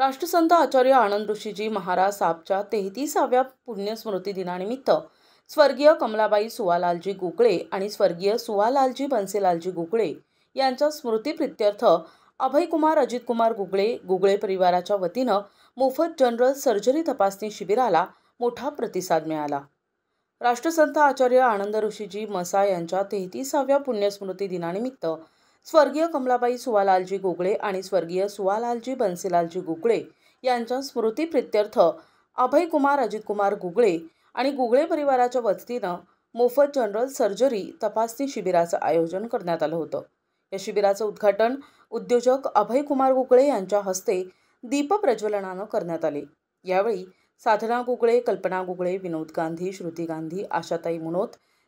राष्ट्रसंत आचार्य आनंद ऋषीजी महाराज साहेबच्या 33व्या पुण्यस्मृती दिनानिमित्त स्वर्गीय कमलाबाई सुवालालजी गुगळे आणि स्वर्गीय सुवालालजी बन्सीलालजी गुगळे यांच्या स्मृतीप्रित्यर्थ अभयकुमार अजितकुमार गुगळे परिवाराच्या वतीनं मोफत जनरल सर्जरी तपासणी शिबिराला मोठा प्रतिसाद मिळाला। राष्ट्रसंत आचार्य आनंद ऋषीजी मसा यांच्या 33व्या पुण्यस्मृती दिनानिमित्त स्वर्गीय कमलाबाई सुवालालजी गुगळे आणि स्वर्गीय सुवालालजी बन्सीलालजी गुगळे यांच्या स्मृतीप्रित्यर्थ अभयकुमार अजितकुमार गुगळे आणि गुगळे परिवाराच्या वतीनं मोफत जनरल सर्जरी तपासणी शिबिराचं आयोजन करण्यात आलं होतं। या शिबिराचं उद्घाटन उद्योजक अभयकुमार गुगळे यांच्या हस्ते दीप प्रज्वलनानं करण्यात आले। यावेळी साधना गुगळे, कल्पना गुगळे, विनोद गांधी, श्रुती गांधी, आशाताई मुनोत,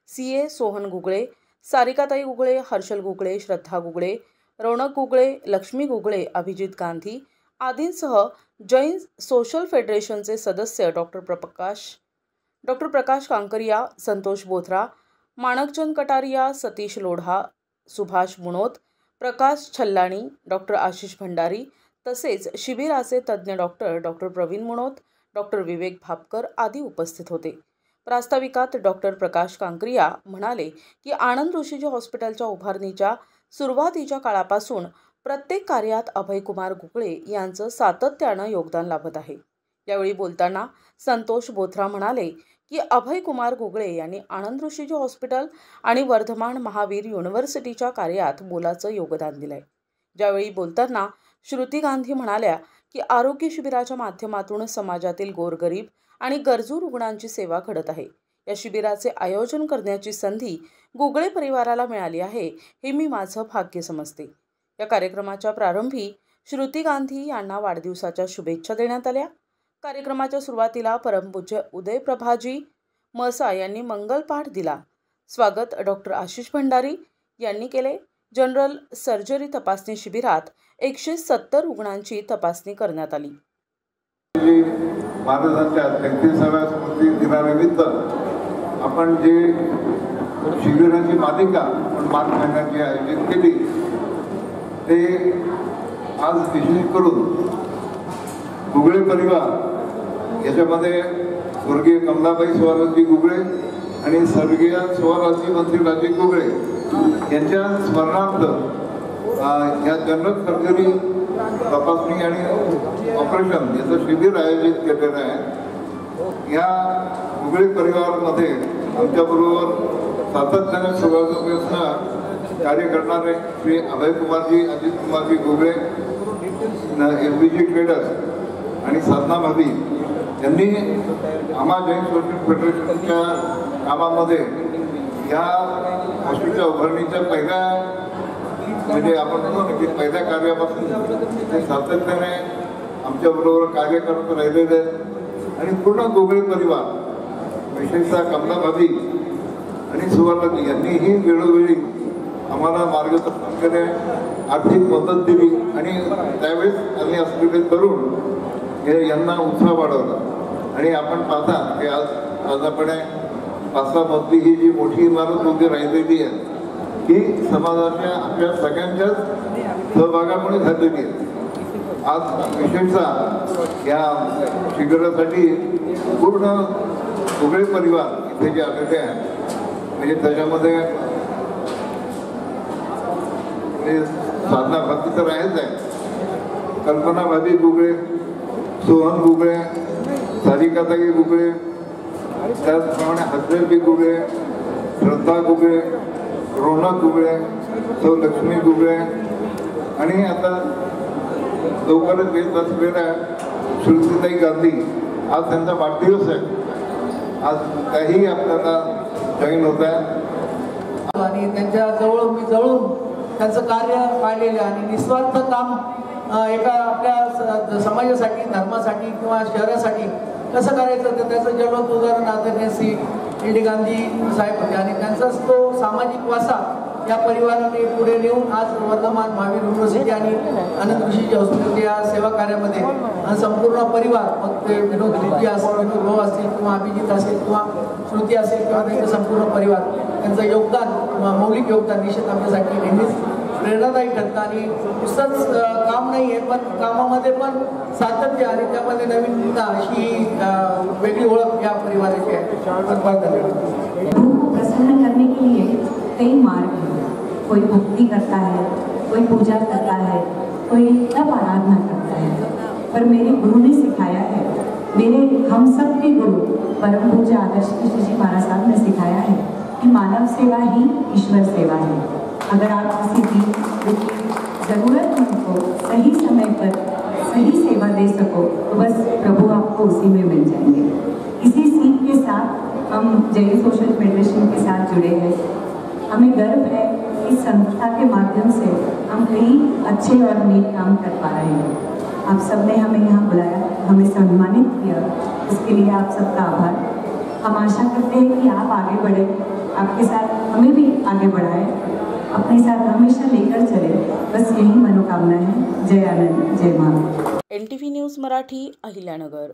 सीए सोहन गुगळे, सारिकाताई गुगळे, हर्षल गुगळे, श्रद्धा गुगळे, रौनक गुगळे, लक्ष्मी गुगळे, अभिजित गांधी आदींसह जैन सोशल फेडरेशनचे सदस्य डॉक्टर प्रकाश कांकरिया, संतोष बोथरा, माणकचंद कटारिया, सतीश लोढा, सुभाष मुनोत, प्रकाश छल्लाणी, डॉक्टर आशिष भंडारी तसेच शिबिराचे तज्ज्ञ डॉक्टर प्रवीण मुनोत, डॉक्टर विवेक भापकर आदी उपस्थित होते। प्रास्ताविकात डॉक्टर प्रकाश कांकरिया म्हणाले की आनंद ऋषीजी हॉस्पिटलच्या उभारणीच्या सुरुवातीच्या काळापासून प्रत्येक कार्यात अभयकुमार गुगळे यांचं सातत्यानं योगदान लाभत आहे। यावेळी बोलताना संतोष बोथरा म्हणाले की अभयकुमार गुगळे यांनी आनंद ऋषीजी हॉस्पिटल आणि वर्धमान महावीर युनिव्हर्सिटीच्या कार्यात मोलाचं योगदान दिलंय। ज्यावेळी बोलताना श्रुती गांधी म्हणाल्या की आरोग्य शिबिराच्या माध्यमातून समाजातील गोरगरीब आणि गरजू रुग्णांची सेवा घडत आहे। या शिबिराचे आयोजन करण्याची संधी गुगळे परिवाराला मिळाली आहे हे मी माझं भाग्य समजते। या कार्यक्रमाच्या प्रारंभी श्रुती गांधी यांना वाढदिवसाच्या शुभेच्छा देण्यात आल्या। कार्यक्रमाच्या सुरुवातीला परमपूज्य उदयप्रभाजी मसा यांनी मंगलपाठ दिला। स्वागत डॉक्टर आशिष भंडारी यांनी केले। जनरल सर्जरी तपासणी शिबिरात 170 रुग्णांची तपासणी करण्यात आली। महाराजांच्या 33व्या स्मृती दिनानिमित्त आपण जे शिबिराची मालिका मार्च महिन्याची आयोजित केली ते आज विशेष करून गुगळे परिवार याच्यामध्ये स्वर्गीय कमलाबाई सुवालालजी गुगळे आणि स्वर्गीय सुवालालजी बन्सीलालजी गुगळे यांच्या स्मरणार्थ या जनरल सर्जरी तपासणी आणि ऑपरेशन याचं शिबिर आयोजित केलेलं आहे। या गुगळे परिवारामध्ये आमच्याबरोबर सातत्याने सुरुवातीपासून कार्य करणारे श्री अभयकुमारजी अजितकुमारजी गुगळे, एलबीजी ट्रेडर्स आणि साधना भाभी यांनी आम्हा जैन सोशल फेडरेशनच्या कामामध्ये या हॉस्पिटलच्या उभारणीच्या पहिल्या म्हणजे आपण म्हणतो ना की पहिल्या कार्यापासून ते सातत्याने आमच्याबरोबर कार्य करत राहिलेले आणि पूर्ण गुगळे परिवार विशेषतः कमला भाभी आणि सुवालालजी यांनीही वेळोवेळी आम्हाला मार्गदर्शन केले, आर्थिक मदत दिली आणि त्यावेळेस आम्ही असलेले तरुण हे यांना उत्साह वाढवला। आणि आपण पाहता की आज साधारणपणे 5-6 मजली ही जी मोठी इमारत उभी राहिलेली आहे ही समाजाच्या आपल्या सगळ्यांच्याच सहभागामुळे झालेली आहे। आज विशेषतः या शिबिरासाठी पूर्ण गुगळे परिवार इथे जे आलेले आहे म्हणजे त्याच्यामध्ये साधना भाभी तर आहेच आहे, कल्पना भाभी गुगळे, सोहन गुगळे, सारिकाताई गुगळे, त्याचप्रमाणे हर्षल गुगळे, श्रद्धा गुगळे, रौनक गुगळे, सौ लक्ष्मी गुगळे आणि आता लवकरच येत असलेल्या श्रुतीताई गांधी आज त्यांचा वाढदिवस आहे। आज काही आपल्याला जॉईन होत आहे आणि त्यांच्या जवळून त्यांचं कार्य पाहिलेलं आणि निस्वार्थ काम एका आपल्या समाजासाठी, धर्मासाठी किंवा शहरासाठी कसं करायचं तर त्याचं जलवंत उदाहरण आदरणीय श्री LD गांधी साहेब होते आणि त्यांचाच तो सामाजिक वासा या परिवाराने पुढे नेऊन आज वर्धमान महावीर युनिव्हर्सिटी आणि आनंद ऋषीजी हॉस्पिटल या सेवा कार्यामध्ये संपूर्ण परिवार मग ते विनोद भाऊ असतील किंवा अभिजित असेल किंवा श्रुती असेल किंवा त्यांचा संपूर्ण परिवार त्यांचं योगदान मौलिक योगदान निश्चित आमच्यासाठी नेहमीच प्रेरणादायी ठरतं आणि नुसतंच काम नाही आहे पण कामामध्ये पण सातत्य आणि त्यामध्ये नवीनता अशी वेगळी ओळख या परिवाराची आहे. प्रसन्न करने के लिए कई मार्ग हैं. कोई भक्ति करता है, कोई पूजा करता है, कोई तप आराधना करता है. पर मेरे गुरु ने सिखाया है, मेरे हम सब के गुरु परम पूज्य आदर्श कृष्ण जी महाराज साहब ने सिखाया है कि मानव सेवा ही ईश्वर सेवा है. अगर आप किसी की ज़रूरतमंद को सही समय पर सही सेवा दे सको तो बस प्रभु आपको उसी में मिल जाएंगे. इसी सीख के साथ हम जय सोशल फेडरेशन के साथ जुड़े हैं. हमें गर्व है कि संस्था के माध्यम से हम कई अच्छे और नेक काम कर पा रहे हैं. आप सबने हमें यहाँ बुलाया, हमें सम्मानित किया, उसके लिए आप सबका आभार. हम आशा करते हैं कि आप आगे बढ़े, आपके साथ हमें भी आगे बढ़ाएं, अपने साथ हमेशा लेकर चले. बस यही मनोकामना है. जय आनंद, जय माँ. NTV news Marathi, Ahilyanagar.